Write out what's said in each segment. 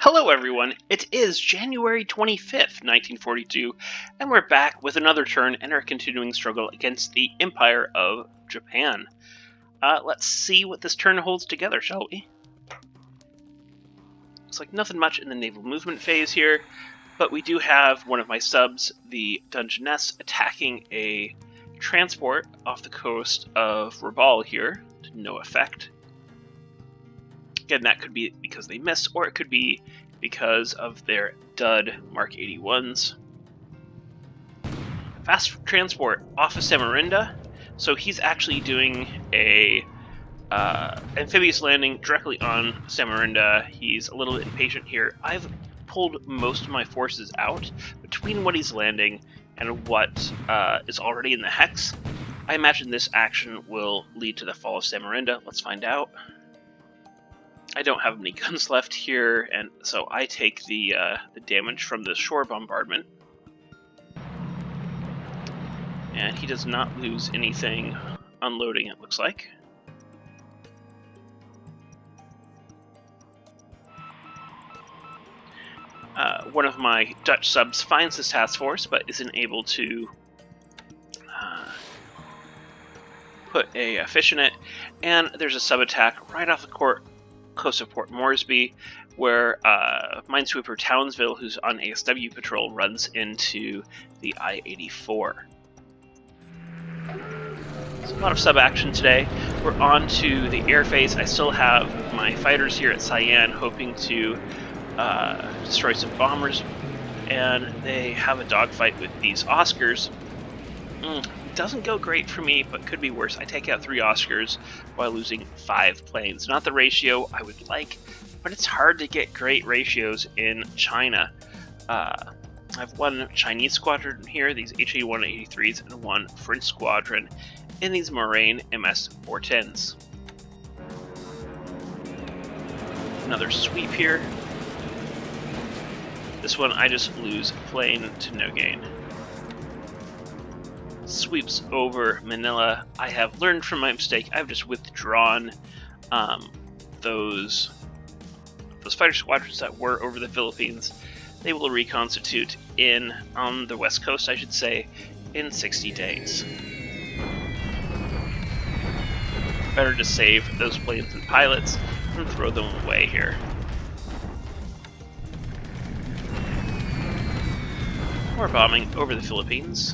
Hello everyone, it is January 25th, 1942, and we're back with another turn in our continuing struggle against the Empire of Japan. Let's see what this turn holds together, shall we? Looks like nothing much in the naval movement phase here, but we do have one of my subs, the Dungeness, attacking a transport off the coast of Rabaul here, to no effect. Again, that could be because they miss, or it could be because of their dud Mark 81s. Fast transport off of Samarinda, so he's actually doing a amphibious landing directly on Samarinda. He's a little bit impatient here. I've pulled most of my forces out between what he's landing and what is already in the hex. I imagine this action will lead to the fall of Samarinda. Let's find out. I don't have any guns left here, and so I take the damage from the shore bombardment. And he does not lose anything unloading, it looks like. One of my Dutch subs finds this task force, but isn't able to put a fish in it. And there's a sub attack right off the coast of Port Moresby, where Minesweeper Townsville, who's on ASW patrol, runs into the I-84. So a lot of sub-action today. We're on to the air phase. I still have my fighters here at Cyan hoping to destroy some bombers, and they have a dogfight with these Oscars. Doesn't go great for me, but could be worse. I take out 3 Oscars while losing 5 planes. Not the ratio I would like, but it's hard to get great ratios in China. I have 1 Chinese squadron here, these HA-183s, and 1 French squadron in these Moraine MS-410s. Another sweep here. This one I just lose plane to no gain. Sweeps over Manila. I have learned from my mistake. I've just withdrawn those fighter squadrons that were over the Philippines. They will reconstitute on the west coast, I should say, in 60 days. Better to save those planes and pilots and throw them away here. More bombing over the Philippines.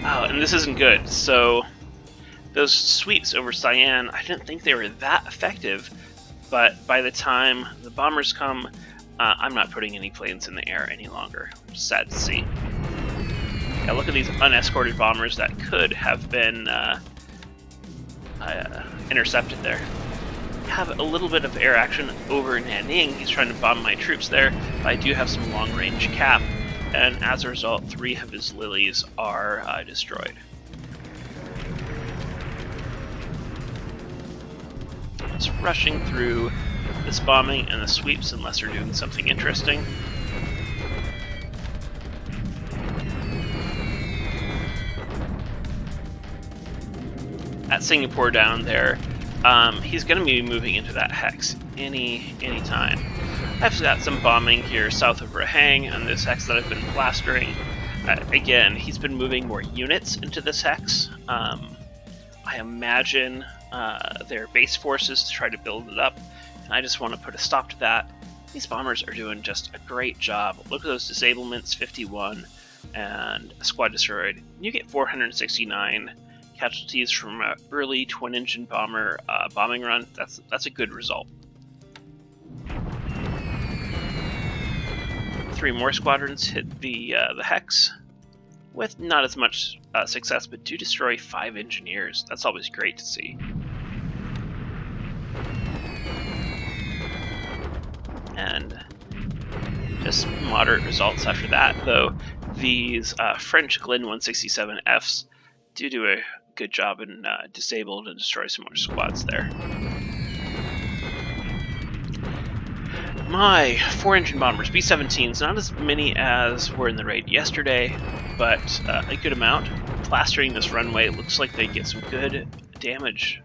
Oh, and this isn't good. So those sweeps over Cyan, I didn't think they were that effective, but by the time the bombers come, I'm not putting any planes in the air any longer. Sad to see. Yeah, look at these unescorted bombers that could have been intercepted there. Have a little bit of air action over Nanning. He's trying to bomb my troops there, but I do have some long-range cap, and as a result, 3 of his lilies are destroyed. It's rushing through this bombing and the sweeps unless they're doing something interesting. At Singapore down there, he's going to be moving into that hex any time. I've got some bombing here south of Rahang on this hex that I've been blastering. Again, he's been moving more units into this hex. I imagine their base forces to try to build it up, and I just want to put a stop to that. These bombers are doing just a great job. Look at those disablements, 51, and a squad destroyed. You get 469 casualties from an early twin-engine bomber bombing run. That's a good result. 3 more squadrons hit the hex with not as much success, but do destroy 5 engineers. That's always great to see. And just moderate results after that, though. These French Glen 167Fs do a good job in disabled and destroy some more squads there. My 4-engine bombers, B-17s, not as many as were in the raid yesterday, but a good amount. plastering this runway. It looks like they get some good damage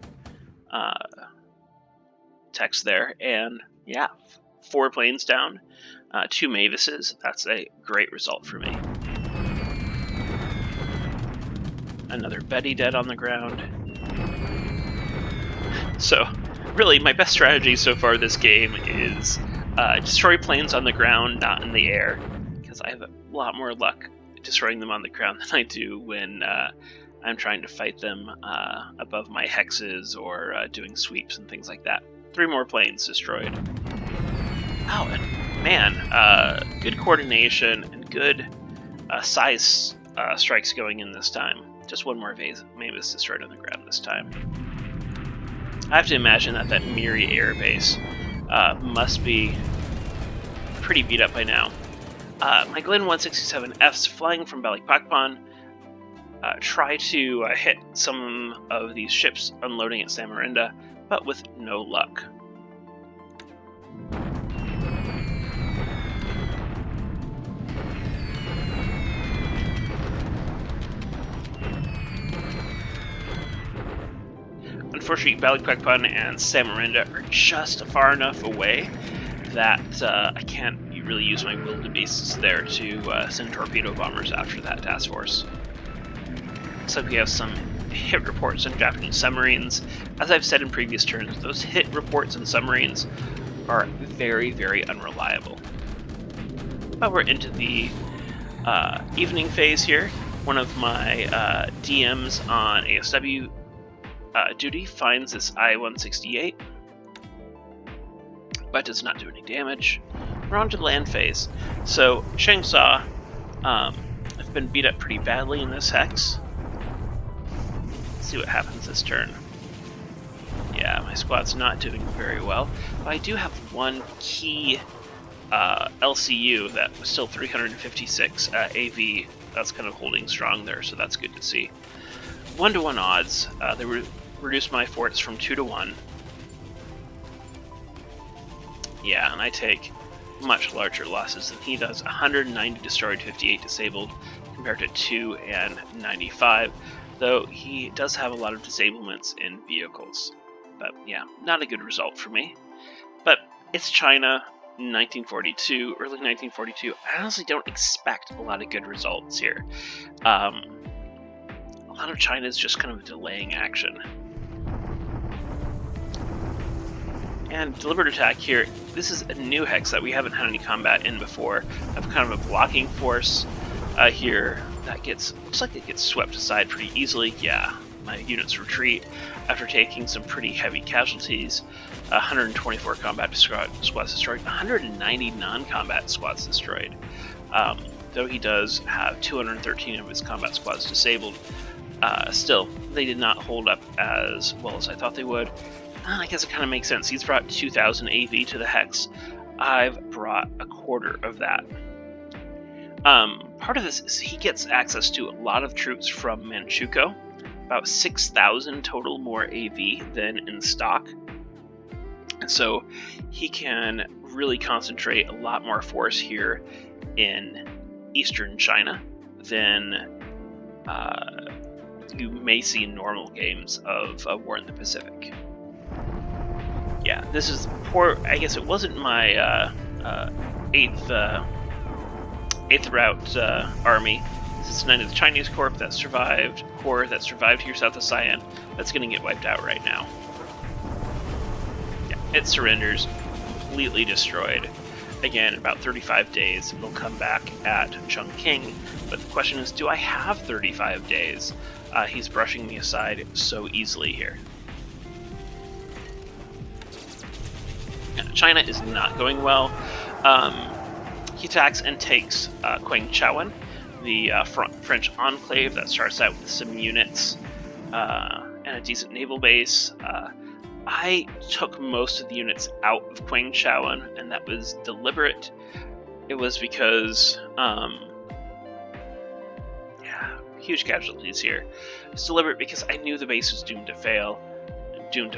text there. And yeah, 4 planes down, 2 Mavises. That's a great result for me. Another Betty dead on the ground. So, really, my best strategy so far this game is destroy planes on the ground, not in the air, because I have a lot more luck destroying them on the ground than I do when I'm trying to fight them above my hexes or doing sweeps and things like that. 3 more planes destroyed. Oh, and man, good coordination and good size strikes going in this time. Just 1 more Mavis destroyed on the ground this time. I have to imagine that Miri air base must be pretty beat up by now. My Glen 167Fs flying from Balikpapan try to hit some of these ships unloading at Samarinda, but with no luck. Unfortunately, Balikpapan and Samarinda are just far enough away that I can't really use my wildebeests there to send torpedo bombers after that task force. So we have some hit reports on Japanese submarines. As I've said in previous turns, those hit reports on submarines are very, very unreliable. But we're into the evening phase here. One of my DMs on ASW duty finds this I-168, but does not do any damage. We're on to the land phase. So Changsha have been beat up pretty badly in this hex. Let's see what happens this turn. Yeah, my squad's not doing very well, but I do have 1 key LCU that was still 356 AV. That's kind of holding strong there, so that's good to see. 1-to-1 odds. They reduced my forts from 2-to-1. Yeah, and I take much larger losses than he does. 190 destroyed, 58 disabled, compared to 2 and 95. Though he does have a lot of disablements in vehicles. But yeah, not a good result for me. But it's China, 1942, early 1942. I honestly don't expect a lot of good results here. A lot of China is just kind of delaying action. And deliberate attack here. This is a new hex that we haven't had any combat in before. I have kind of a blocking force here that looks like it gets swept aside pretty easily. Yeah, my units retreat after taking some pretty heavy casualties. 124 combat squads destroyed, 190 non-combat squads destroyed. Though he does have 213 of his combat squads disabled, still, they did not hold up as well as I thought they would. I guess it kind of makes sense. He's brought 2,000 AV to the hex. I've brought a quarter of that. Part of this is he gets access to a lot of troops from Manchukuo, about 6,000 total more AV than in stock. And so he can really concentrate a lot more force here in eastern China than you may see in normal games of War in the Pacific. Yeah, this is poor. I guess it wasn't my 8th route army. This is 9 of the Chinese corps that survived here south of Sian. That's going to get wiped out right now. Yeah, it surrenders, completely destroyed. Again, in about 35 days, it'll come back at Chongqing. But the question is, do I have 35 days? He's brushing me aside so easily here. China is not going well. He attacks and takes Quangchawan, the French enclave that starts out with some units and a decent naval base. I took most of the units out of Quangchawan, and that was deliberate. It was because, huge casualties here. It's deliberate because I knew the base was doomed to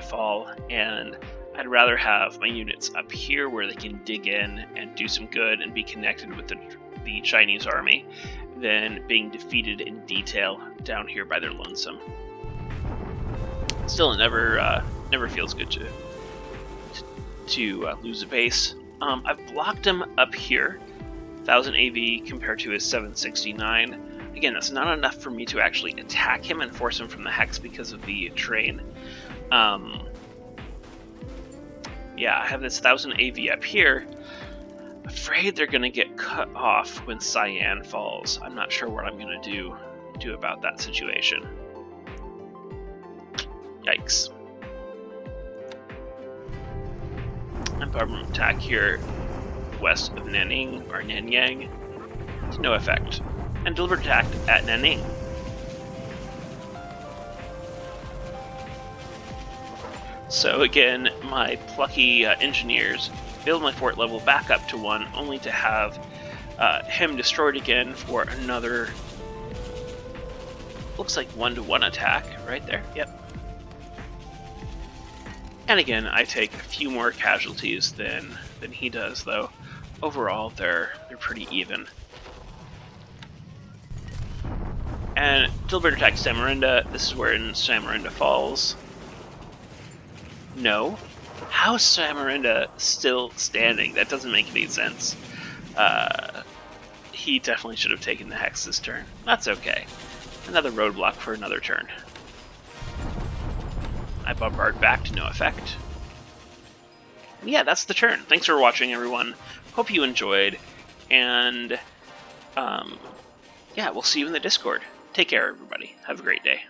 fall, and I'd rather have my units up here where they can dig in and do some good and be connected with the Chinese army than being defeated in detail down here by their lonesome. Still, it never feels good to lose a base. I've blocked him up here, 1000 AV compared to his 769. Again, that's not enough for me to actually attack him and force him from the hex because of the terrain. Yeah, I have this 1000 AV up here. Afraid they're gonna get cut off when Cyan falls. I'm not sure what I'm gonna do about that situation. Yikes. And bombardment attack here west of Nanning or Nanyang to no effect. And delivered attack at Nanning. So again, my plucky engineers build my fort level back up to 1, only to have him destroyed again for another, looks like 1-to-1 attack right there. Yep. And again, I take a few more casualties than he does, though overall they're pretty even. And deliberate attack Samarinda. This is where Samarinda falls. No. How is Samarinda still standing? That doesn't make any sense. He definitely should have taken the hex this turn. That's okay. Another roadblock for another turn. I bombard back to no effect. And yeah, that's the turn. Thanks for watching, everyone. Hope you enjoyed. And yeah, we'll see you in the Discord. Take care, everybody. Have a great day.